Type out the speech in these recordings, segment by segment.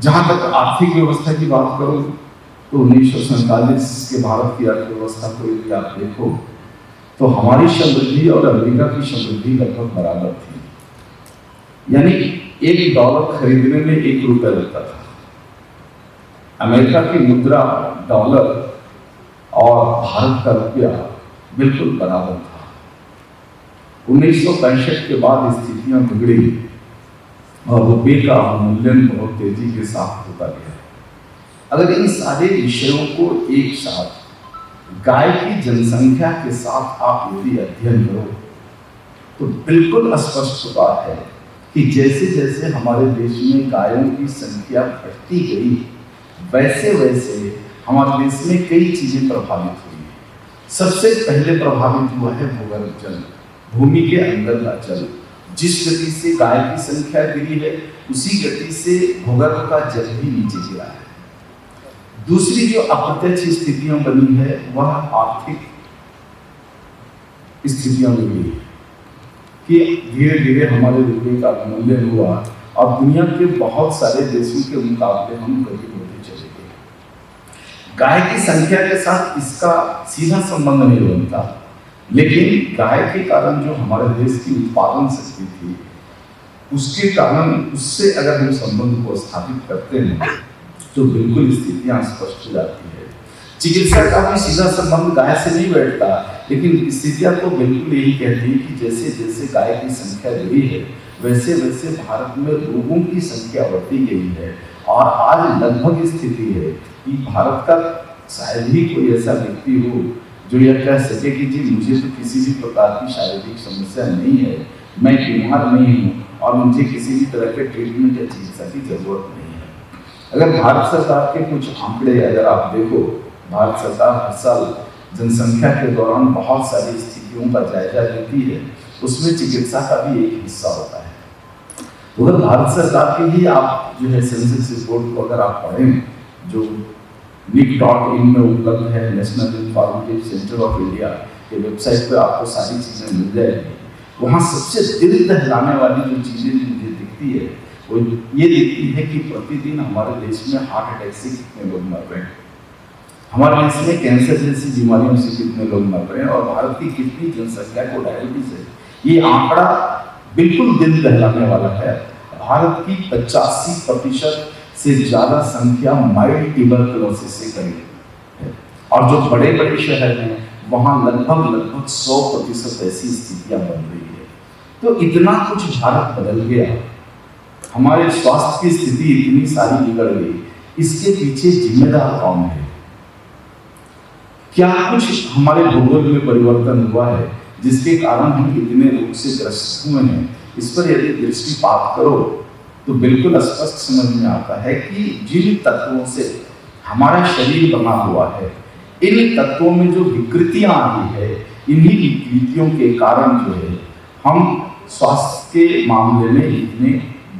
जहां तक आर्थिक व्यवस्था की बात करो तो 1947 के भारत की अर्थव्यवस्था को यदि आप देखो तो हमारी समृद्धि और अमेरिका की समृद्धि लगभग बराबर थी। यानी $1 खरीदने में ₹1 लगता था। अमेरिका की मुद्रा डॉलर और भारत का रुपया बिल्कुल बराबर था। 1965 के बाद स्थितियां बिगड़ी और रुपये का अवमूल्यन बहुत तेजी के साथ होता गया। अगर इन सारे विषयों को एक साथ गाय की जनसंख्या के साथ आप यदि अध्ययन करो तो बिल्कुल स्पष्ट बात है कि जैसे जैसे हमारे देश में गायों की संख्या बढ़ती गई वैसे वैसे हमारे देश में कई चीजें प्रभावित हुई। सबसे पहले प्रभावित हुआ है भूगर्भ जल, भूमि के अंदर का जल। जिस गति से गाय की संख्या गिरी है उसी गति से भूगर्भ का जल भी नीचे गिरा है। दूसरी जो अप्रत्यक्ष स्थितियां बनी है वह आर्थिक स्थितियां बनी है कि धीरे धीरे हमारे रुपये का अवमूल्यन हुआ और दुनिया के बहुत सारे देशों के मुकाबले हम गरीब होते चले गए। गाय की संख्या के साथ इसका सीधा संबंध नहीं बनता, लेकिन गाय के कारण जो हमारे देश की उत्पादन शक्ति थी उसके कारण उससे अगर हम संबंध को स्थापित करते हैं तो बिल्कुल स्थितियां स्पष्ट हो जाती है। चिकित्सा का भी सीधा संबंध गाय से नहीं बैठता, लेकिन स्थितियां तो बिल्कुल यही कहती है कि जैसे जैसे गाय की संख्या बढ़ी है वैसे वैसे भारत में रोगों की संख्या बढ़ती गई है। और आज लगभग स्थिति है कि भारत का शायद ही कोई ऐसा व्यक्ति हो जो यह कह सके कि जी मुझे तो किसी भी प्रकार की शारीरिक समस्या नहीं है, मैं बीमार नहीं हूँ और मुझे किसी भी तरह के ट्रीटमेंट या चिकित्सा की जरूरत नहीं है। अगर भारत सरकार के कुछ आंकड़े अगर आप देखो, भारत सरकार हर साल जनसंख्या के दौरान बहुत सारी स्थितियों का जायजा लेती है, उसमें चिकित्सा का भी एक हिस्सा होता है। उधर भारत सरकार के ही आप जो है सेंसस रिपोर्ट को अगर आप पढ़ें जो nic.in में उपलब्ध है, national informative centre of India के वेबसाइट पर आपको सारी चीज़ें मिल जाएगी। वहाँ सबसे दिल दहलाने वाली जो चीज़ें मुझे दिखती है वो ये दिखती है कि प्रतिदिन हमारे देश में हार्ट अटैक से कितने लोग मर रहे हैं, हमारे देश में कैंसर जैसी बीमारियों से कितने लोग मर रहे हैं और भारत की कितनी जनसंख्या को डायबिटीज है। ये आंकड़ा बिल्कुल दिल दहलाने वाला है। भारत की 85% से ज्यादा संख्या माइल्ड ट्यूबरकुलोसिस से करीब है और जो बड़े बड़े शहर हैं वहाँ लगभग 100% ऐसी स्थितियां बन रही है। तो इतना कुछ भारत बदल गया, हमारे स्वास्थ्य की स्थिति इतनी सारी बिगड़ गई, इसके पीछे जिम्मेदार कौन है? क्या कुछ हमारे भूगोल में परिवर्तन हुआ है जिसके कारण हम इतने रोग से ग्रस्त हुए हैं? इस पर यदि दृष्टिपात करो तो बिल्कुल स्पष्ट समझ में आता है कि जिन तत्वों से हमारा शरीर बना हुआ है, इन तत्वों में जो विकृतियां आई है, इन्हीं विकृतियों के कारण जो है हम स्वास्थ्य के मामले में इतने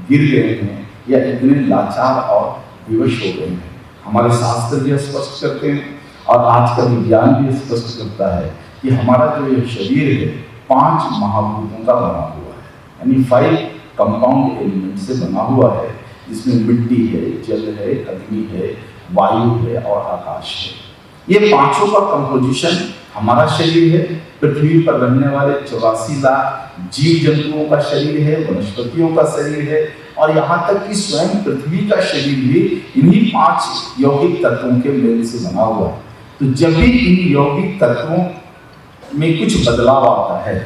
गिर गए हैं या इतने लाचार और विवश हो गए हैं। हमारे शास्त्र भी स्पष्ट करते हैं और आज का विज्ञान भी स्पष्ट करता है कि हमारा जो ये शरीर है 5 महाभूतों का बना हुआ है, यानी 5 कंपाउंड एलिमेंट से बना हुआ है, जिसमें मिट्टी है, जल है, अग्नि है, वायु है और आकाश है। ये पांचों का कंपोजिशन हमारा शरीर है। पृथ्वी पर रहने वाले 84 लाख जीव जंतुओं का शरीर है, वनस्पतियों का शरीर है और यहाँ तक कि स्वयं पृथ्वी का शरीर भी इन्हीं 5 यौगिक तत्वों के मेल से बना हुआ है। तो जब भी इन यौगिक तत्वों में कुछ बदलाव आता है,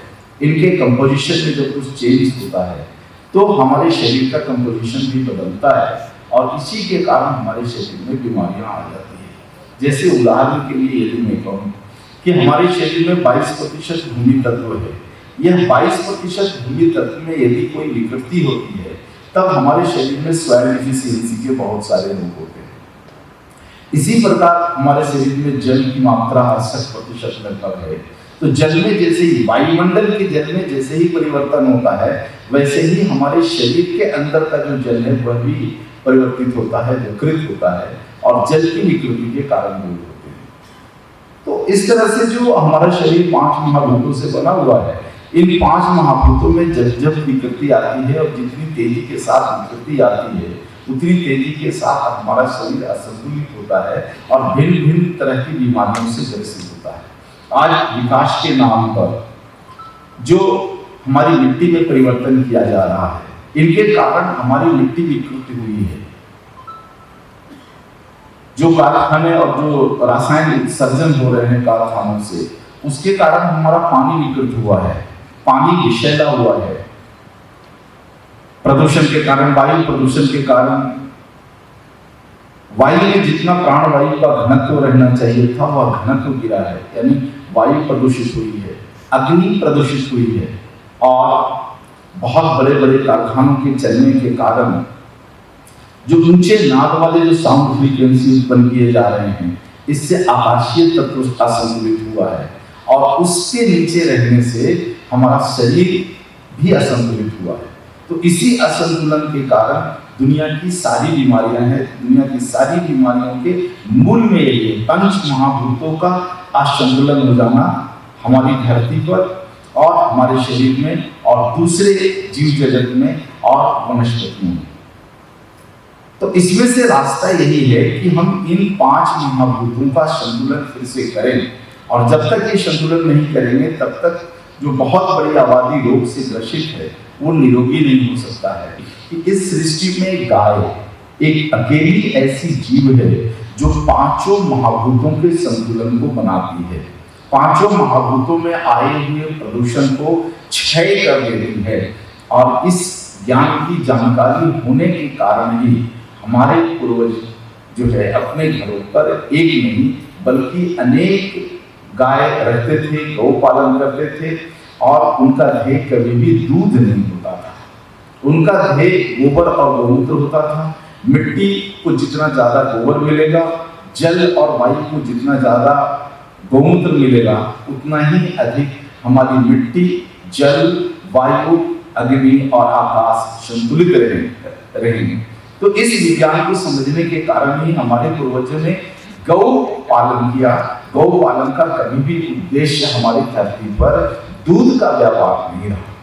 इनके कंपोजिशन में जब कुछ चेंज होता है तो हमारे शरीर का कंपोजिशन भी बदलता है और इसी के कारण हमारे शरीर में बीमारियां आ जाती है। जैसे उदाहरण के लिए यदि मैं कहूँ कि हमारे शरीर में 22% भूमि तत्व है, यह 22% भूमि तत्व में यदि कोई विकृति होती है तब हमारे शरीर में स्वयं डिफिशियंसी के बहुत सारे रोग होते हैं। इसी प्रकार हमारे शरीर में जल की मात्रा 68% लगभग है। तो जल में जैसे ही वायुमंडल के जल में जैसे ही परिवर्तन होता है वैसे ही हमारे शरीर के अंदर का जो जल है वह भी परिवर्तित होता है, विकृत होता है और जल की विकृति के कारण रोग होते हैं। तो इस तरह से जो हमारा शरीर 5 महाभूतों से बना हुआ है, इन 5 महाभूतों में जब जब विकृति आती है और जितनी तेजी के साथ विकृति आती है उतनी तेजी के साथ हमारा शरीर असंतुलित होता है और भिन्न भिन्न तरह की बीमारियों से ग्रसित होता है। आज विकास के नाम पर जो हमारी मिट्टी में परिवर्तन किया जा रहा है, इनके कारण हमारी मिट्टी विकृत हुई है। जो कारखाने और जो रासायनिक उत्सर्जन हो रहे हैं कारखानों से, उसके कारण हमारा पानी विकृत हुआ है, पानी विषैला हुआ है। प्रदूषण के कारण, वायु प्रदूषण के कारण वायु में जितना प्राणवायु का घनत्व रहना चाहिए था वह घनत्व गिरा है, यानी वायु प्रदूषित हुई है, अग्नि प्रदूषित हुई है और बहुत बड़े बड़े कारखानों के चलने के कारण जो ऊंचे नाद वाले जो साउंड फ्रीक्वेंसी उत्पन्न किए जा रहे हैं, इससे आकाशीय तत्व असंतुलित हुआ है और उसके नीचे रहने से हमारा शरीर भी असंतुलित हुआ है। तो इसी असंतुलन के कारण दुनिया की सारी बीमारियां हैं। दुनिया की सारी बीमारियों के मूल में ये पंच महाभूतों का असंतुलन हो जाना हमारी धरती पर और हमारे शरीर में और दूसरे जीव जगत में और वनस्पतियों में। तो इसमें से रास्ता यही है कि हम इन 5 महाभूतों का संतुलन फिर से करें, और जब तक ये संतुलन नहीं करेंगे तब तक जो बहुत बड़ी आबादी रोग से ग्रसित है वो निरोगी नहीं हो सकता है। कि इस सृष्टि में गाय एक अकेली ऐसी जीव है जो 5 महाभूतों के संतुलन को बनाती है, 5 महाभूतों में आए हुए प्रदूषण को क्षय कर देती है। और इस ज्ञान की जानकारी होने के कारण ही हमारे पूर्वज जो है अपने घरों पर एक नहीं बल्कि अनेक गाय रखते थे, गौ पालन करते थे और उनका ध्येय कभी भी दूध नहीं होता था। उनका ध्येय गोबर और गौमूत्र होता था। मिट्टी को जितना ज्यादा गोबर मिलेगा, जल और वायु को जितना ज्यादा गौमूत्र मिलेगा, उतना ही अधिक हमारी मिट्टी, जल, वायु, अग्नि और आकाश संतुलित रहेंगे। तो इस विज्ञान को समझने के कारण ही हमारे पूर्वजों ने गौ पालन किया। गौ पालन का कभी भी उद्देश्य हमारी धरती पर दूध का व्यापार नहीं रहा।